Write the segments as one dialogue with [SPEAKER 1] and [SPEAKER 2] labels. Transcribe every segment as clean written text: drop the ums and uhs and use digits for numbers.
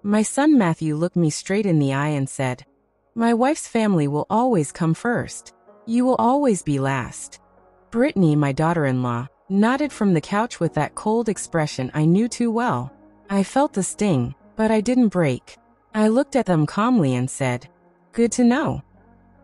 [SPEAKER 1] My son Matthew looked me straight in the eye and said, "My wife's family will always come first. You will always be last." Brittany, my daughter-in-law, nodded from the couch with that cold expression I knew too well. I felt the sting, but I didn't break. I looked at them calmly and said, "Good to know."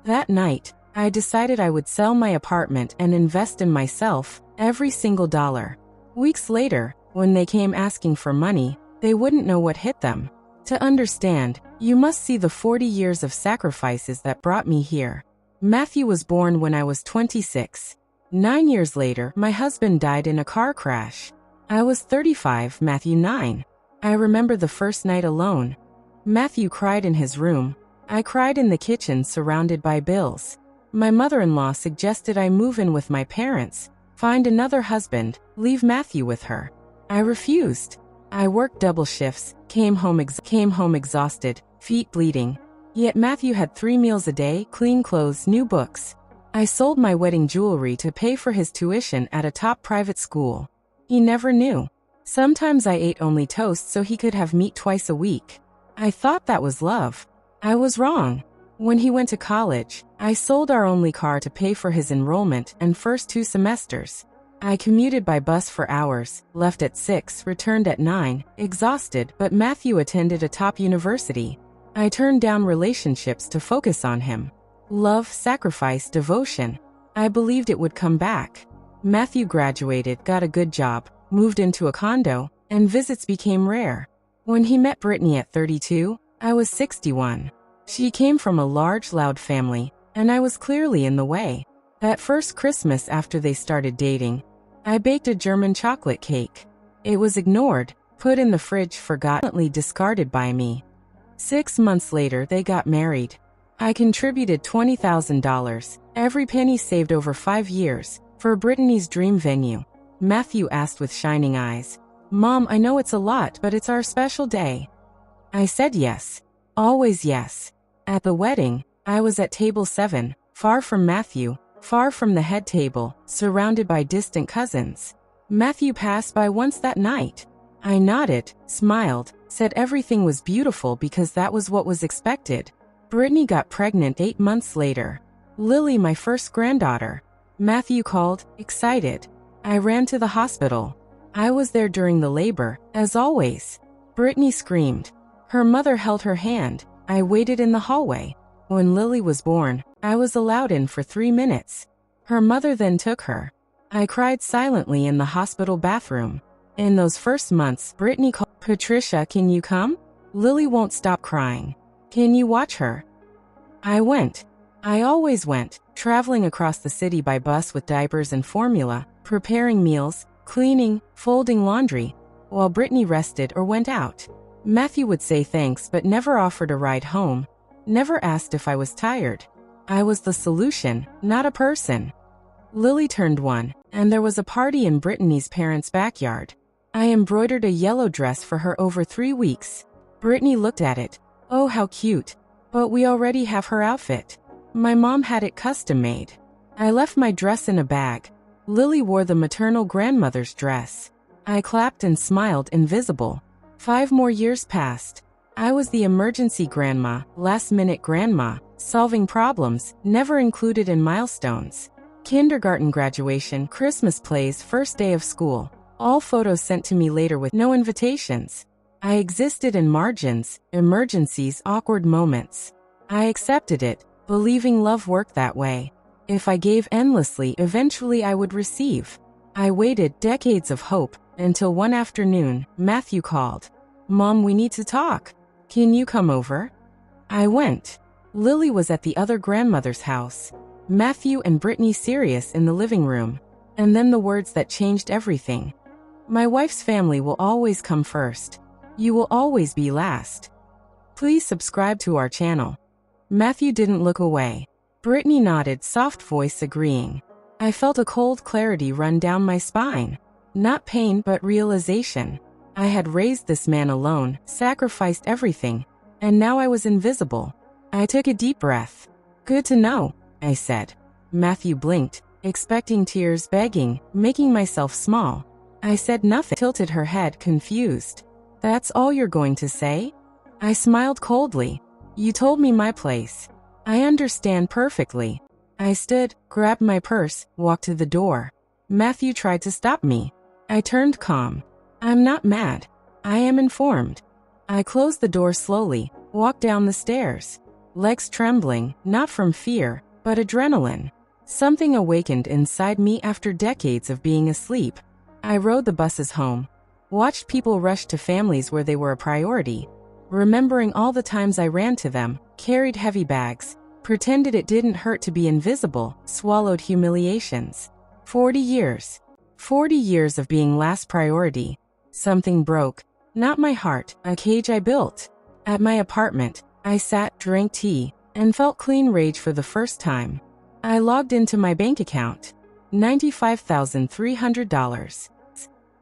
[SPEAKER 1] That night, I decided I would sell my apartment and invest in myself, every single dollar. Weeks later, when they came asking for money, they wouldn't know what hit them. To understand, you must see the 40 years of sacrifices that brought me here. Matthew was born when I was 26. 9 years later, my husband died in a car crash. I was 35, Matthew 9. I remember the first night alone. Matthew cried in his room. I cried in the kitchen surrounded by bills. My mother-in-law suggested I move in with my parents, find another husband, leave Matthew with her. I refused. I worked double shifts, came home exhausted, feet bleeding. Yet Matthew had 3 meals a day, clean clothes, new books. I sold my wedding jewelry to pay for his tuition at a top private school. He never knew. Sometimes I ate only toast so he could have meat twice a week. I thought that was love. I was wrong. When he went to college, I sold our only car to pay for his enrollment and first 2 semesters. I commuted by bus for hours, left at 6, returned at 9, exhausted, but Matthew attended a top university. I turned down relationships to focus on him. Love, sacrifice, devotion. I believed it would come back. Matthew graduated, got a good job, moved into a condo, and visits became rare. When he met Brittany at 32, I was 61. She came from a large, loud family, and I was clearly in the way. That first Christmas after they started dating, I baked a German chocolate cake. It was ignored, put in the fridge, forgottenly discarded by me. 6 months later, they got married. I contributed $20,000, every penny saved over 5 years, for Brittany's dream venue. Matthew asked with shining eyes, "Mom, I know it's a lot, but it's our special day." I said yes. Always yes. At the wedding, I was at table 7, far from Matthew, far from the head table, surrounded by distant cousins. Matthew passed by once that night. I nodded, smiled, said everything was beautiful because that was what was expected. Brittany got pregnant 8 months later. Lily, my first granddaughter. Matthew called, excited. I ran to the hospital. I was there during the labor, as always. Brittany screamed. Her mother held her hand. I waited in the hallway. When Lily was born, I was allowed in for 3 minutes. Her mother then took her. I cried silently in the hospital bathroom. In those first months, Brittany called, "Patricia, can you come? Lily won't stop crying. Can you watch her?" I went. I always went, traveling across the city by bus with diapers and formula, preparing meals, cleaning, folding laundry, while Brittany rested or went out. Matthew would say thanks but never offered a ride home, never asked if I was tired. I was the solution, not a person. Lily turned 1, and there was a party in Brittany's parents' backyard. I embroidered a yellow dress for her over 3 weeks. Brittany looked at it. Oh, how cute. But we already have her outfit. My mom had it custom made. I left my dress in a bag. Lily wore the maternal grandmother's dress. I clapped and smiled, invisible. 5 more years passed. I was the emergency grandma, last-minute grandma, solving problems, never included in milestones. Kindergarten graduation, Christmas plays, first day of school. All photos sent to me later with no invitations. I existed in margins, emergencies, awkward moments. I accepted it, believing love worked that way. If I gave endlessly, eventually I would receive. I waited, decades of hope, until one afternoon, Matthew called. "Mom, we need to talk. Can you come over?" I went. Lily was at the other grandmother's house. Matthew and Brittany serious in the living room. And then the words that changed everything. "My wife's family will always come first. You will always be last. Please subscribe to our channel." Matthew didn't look away. Brittany nodded, soft voice agreeing. I felt a cold clarity run down my spine. Not pain, but realization. I had raised this man alone, sacrificed everything, and now I was invisible. I took a deep breath. "Good to know," I said. Matthew blinked, expecting tears, begging, making myself small. I said nothing, tilted her head, confused. "That's all you're going to say?" I smiled coldly. You told me my place. I understand perfectly. I stood, grabbed my purse, walked to the door. Matthew tried to stop me. I turned calm. I'm not mad. I am informed. I closed the door slowly, walked down the stairs. Legs trembling, not from fear, but adrenaline. Something awakened inside me after decades of being asleep. I rode the buses home. Watched people rush to families where they were a priority. Remembering all the times I ran to them, carried heavy bags, pretended it didn't hurt to be invisible, swallowed humiliations. 40 years. 40 years of being last priority. Something broke. Not my heart, a cage I built. At my apartment, I sat, drank tea, and felt clean rage for the first time. I logged into my bank account. $95,300.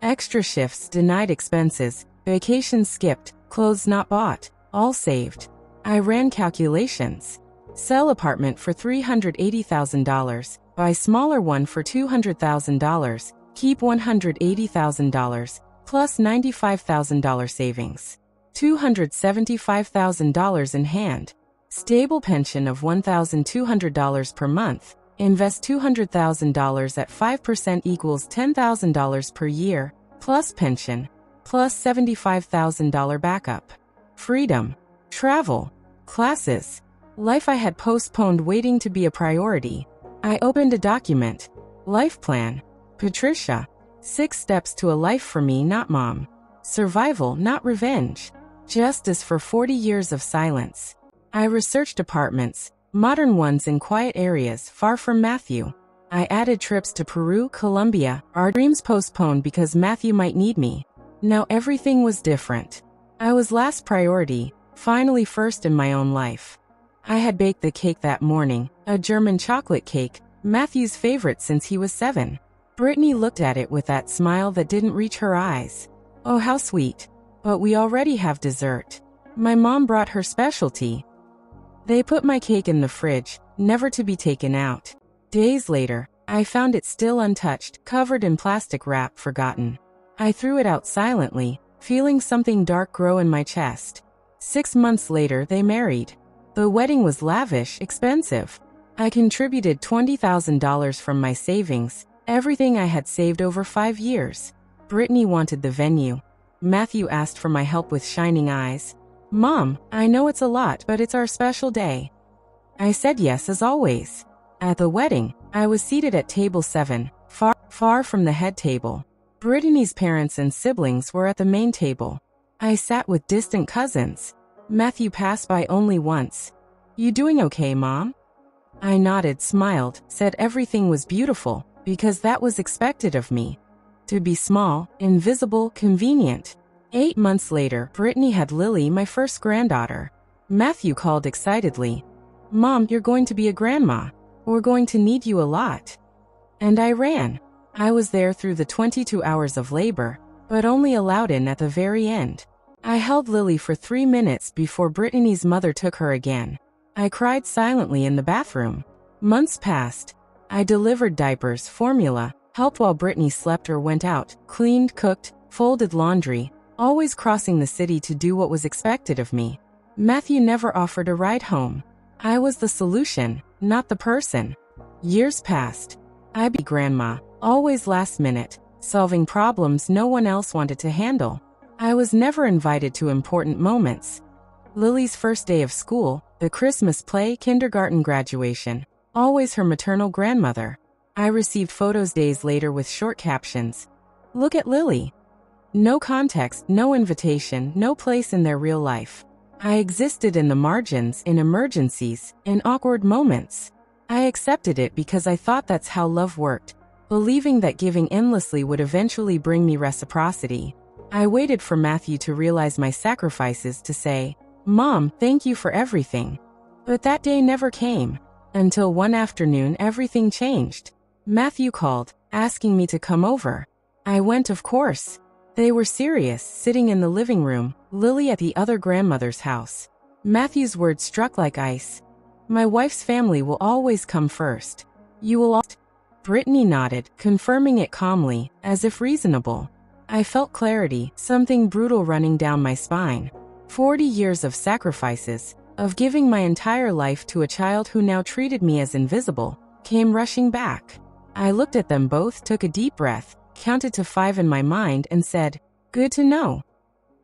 [SPEAKER 1] Extra shifts denied, expenses, vacations skipped, clothes not bought, all saved. I ran calculations. Sell apartment for $380,000, buy smaller one for $200,000, keep $180,000, plus $95,000 savings. $275,000 in hand. Stable pension of $1,200 per month. Invest $200,000 at 5% equals $10,000 per year, plus pension, plus $75,000 backup. Freedom. Travel. Classes. Life I had postponed waiting to be a priority. I opened a document. Life plan. Patricia. 6 steps to a life for me, not mom. Survival, not revenge. Justice for 40 years of silence. I researched apartments, modern ones in quiet areas far from Matthew. I added trips to Peru, Colombia, our dreams postponed because Matthew might need me. Now everything was different. I was last priority, finally first in my own life. I had baked the cake that morning, a German chocolate cake, Matthew's favorite since he was 7. Brittany looked at it with that smile that didn't reach her eyes. Oh, how sweet. But we already have dessert. My mom brought her specialty. They put my cake in the fridge, never to be taken out. Days later, I found it still untouched, covered in plastic wrap, forgotten. I threw it out silently, feeling something dark grow in my chest. 6 months later, they married. The wedding was lavish, expensive. I contributed $20,000 from my savings, everything I had saved over 5 years. Brittany wanted the venue. Matthew asked for my help with shining eyes. Mom, I know it's a lot, but it's our special day. I said yes as always. At the wedding, I was seated at table 7, far from the head table. Brittany's parents and siblings were at the main table. I sat with distant cousins. Matthew passed by only once. You doing okay, Mom? I nodded, smiled, said everything was beautiful, because that was expected of me. To be small, invisible, convenient. 8 months later, Brittany had Lily, my first granddaughter. Matthew called excitedly. Mom, you're going to be a grandma. We're going to need you a lot. And I ran. I was there through the 22 hours of labor, but only allowed in at the very end. I held Lily for 3 minutes before Brittany's mother took her again. I cried silently in the bathroom. Months passed. I delivered diapers, formula, helped while Brittany slept or went out, cleaned, cooked, folded laundry, always crossing the city to do what was expected of me. Matthew never offered a ride home. I was the solution, not the person. Years passed. I be grandma, always last minute, solving problems no one else wanted to handle. I was never invited to important moments. Lily's first day of school, the Christmas play, kindergarten graduation, always her maternal grandmother. I received photos days later with short captions. Look at Lily. No context, no invitation, no place in their real life. I existed in the margins, in emergencies, in awkward moments. I accepted it because I thought that's how love worked, believing that giving endlessly would eventually bring me reciprocity. I waited for Matthew to realize my sacrifices, to say, Mom, thank you for everything. But that day never came. Until one afternoon everything changed. Matthew called, asking me to come over. I went, of course. They were serious, sitting in the living room, Lily at the other grandmother's house. Matthew's words struck like ice. My wife's family will always come first. You will all... Brittany nodded, confirming it calmly, as if reasonable. I felt clarity, something brutal running down my spine. 40 years of sacrifices, of giving my entire life to a child who now treated me as invisible, came rushing back. I looked at them both, took a deep breath, counted to 5 in my mind, and said, "Good to know."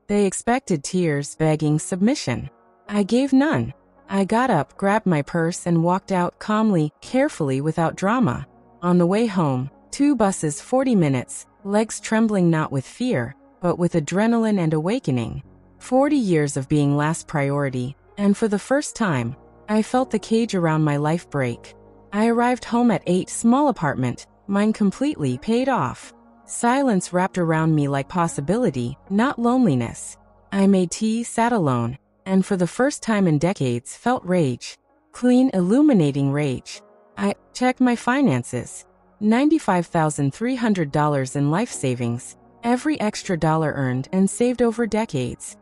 [SPEAKER 1] They expected tears, begging submission. I gave none. I got up, grabbed my purse, and walked out calmly, carefully, without drama. On the way home, 2 buses, 40 minutes, legs trembling not with fear, but with adrenaline and awakening. 40 years of being last priority, and for the first time, I felt the cage around my life break. I arrived home at 8, small apartment, mine completely paid off. Silence wrapped around me like possibility, not loneliness. I made tea, sat alone, and for the first time in decades felt rage. Clean, illuminating rage. I checked my finances. $95,300 in life savings, every extra dollar earned and saved over decades.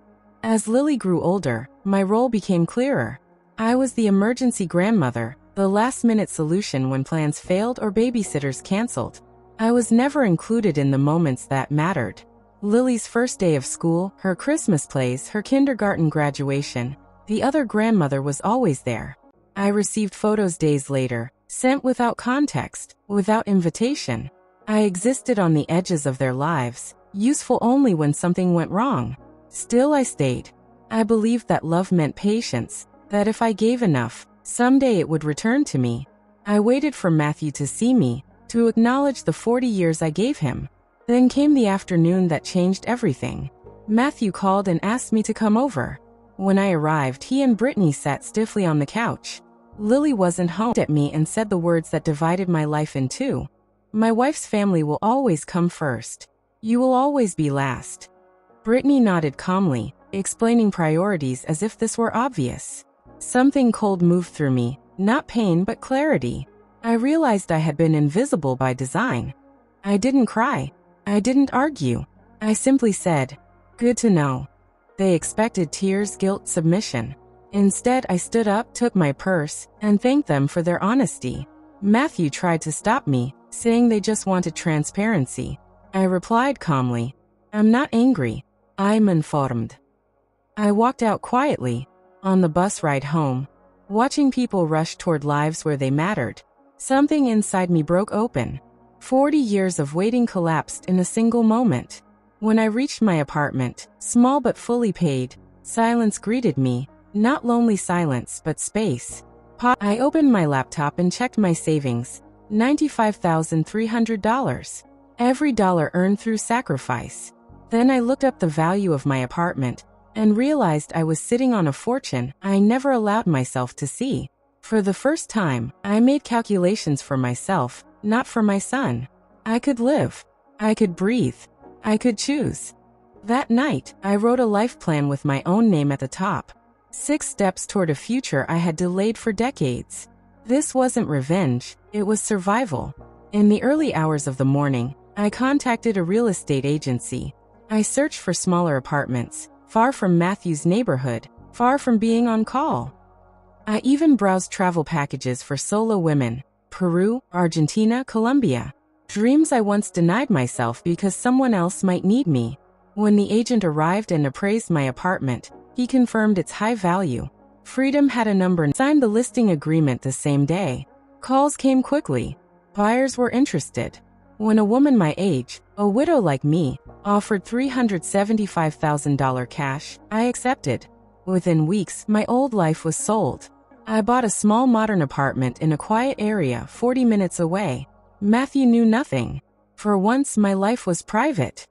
[SPEAKER 1] As Lily grew older, my role became clearer. I was the emergency grandmother, the last-minute solution when plans failed or babysitters canceled. I was never included in the moments that mattered. Lily's first day of school, her Christmas plays, her kindergarten graduation. The other grandmother was always there. I received photos days later, sent without context, without invitation. I existed on the edges of their lives, useful only when something went wrong. Still I stayed. I believed that love meant patience, that if I gave enough, someday it would return to me. I waited for Matthew to see me, to acknowledge the 40 years I gave him. Then came the afternoon that changed everything. Matthew called and asked me to come over. When I arrived, he and Brittany sat stiffly on the couch. Lily wasn't home. At me and said the words that divided my life in two. "My wife's family will always come first. You will always be last." Brittany nodded calmly, explaining priorities as if this were obvious. Something cold moved through me, not pain but clarity. I realized I had been invisible by design. I didn't cry. I didn't argue. I simply said, "Good to know." They expected tears, guilt, submission. Instead, I stood up, took my purse, and thanked them for their honesty. Matthew tried to stop me, saying they just wanted transparency. I replied calmly, "I'm not angry. I'm informed." I walked out quietly. On the bus ride home, watching people rush toward lives where they mattered, something inside me broke open. 40 years of waiting collapsed in a single moment. When I reached my apartment, small but fully paid, silence greeted me, not lonely silence but space. I opened my laptop and checked my savings, $95,300. Every dollar earned through sacrifice. Then I looked up the value of my apartment and realized I was sitting on a fortune I never allowed myself to see. For the first time, I made calculations for myself, not for my son. I could live. I could breathe. I could choose. That night, I wrote a life plan with my own name at the top. 6 steps toward a future I had delayed for decades. This wasn't revenge, it was survival. In the early hours of the morning, I contacted a real estate agency. I searched for smaller apartments, far from Matthew's neighborhood, far from being on call. I even browsed travel packages for solo women, Peru, Argentina, Colombia. Dreams I once denied myself because someone else might need me. When the agent arrived and appraised my apartment, he confirmed its high value. Freedom had a number and signed the listing agreement the same day. Calls came quickly. Buyers were interested. When a woman my age, a widow like me, offered $375,000 cash, I accepted. Within weeks, my old life was sold. I bought a small modern apartment in a quiet area 40 minutes away. Matthew knew nothing. For once, my life was private.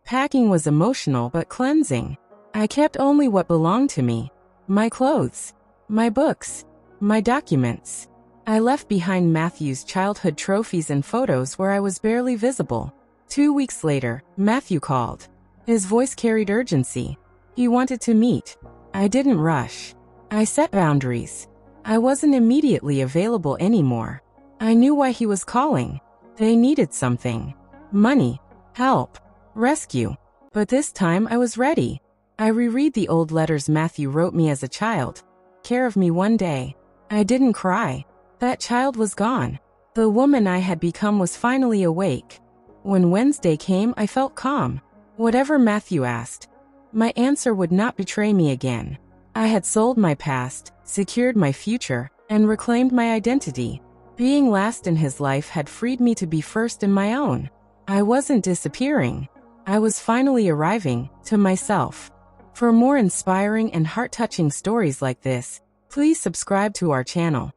[SPEAKER 1] Packing was emotional but cleansing. I kept only what belonged to me. My clothes, my books, my documents. I left behind Matthew's childhood trophies and photos where I was barely visible. 2 weeks later, Matthew called. His voice carried urgency. He wanted to meet. I didn't rush. I set boundaries. I wasn't immediately available anymore. I knew why he was calling. They needed something. Money, help, rescue. But this time I was ready. I reread the old letters Matthew wrote me as a child. Care of me one day. I didn't cry. That child was gone. The woman I had become was finally awake. When Wednesday came, I felt calm. Whatever Matthew asked, My answer would not betray me again. I had sold my past, secured my future, and reclaimed my identity. Being last in his life had freed me to be first in my own. I wasn't disappearing. I was finally arriving to myself. For more inspiring and heart-touching stories like this, please subscribe to our channel.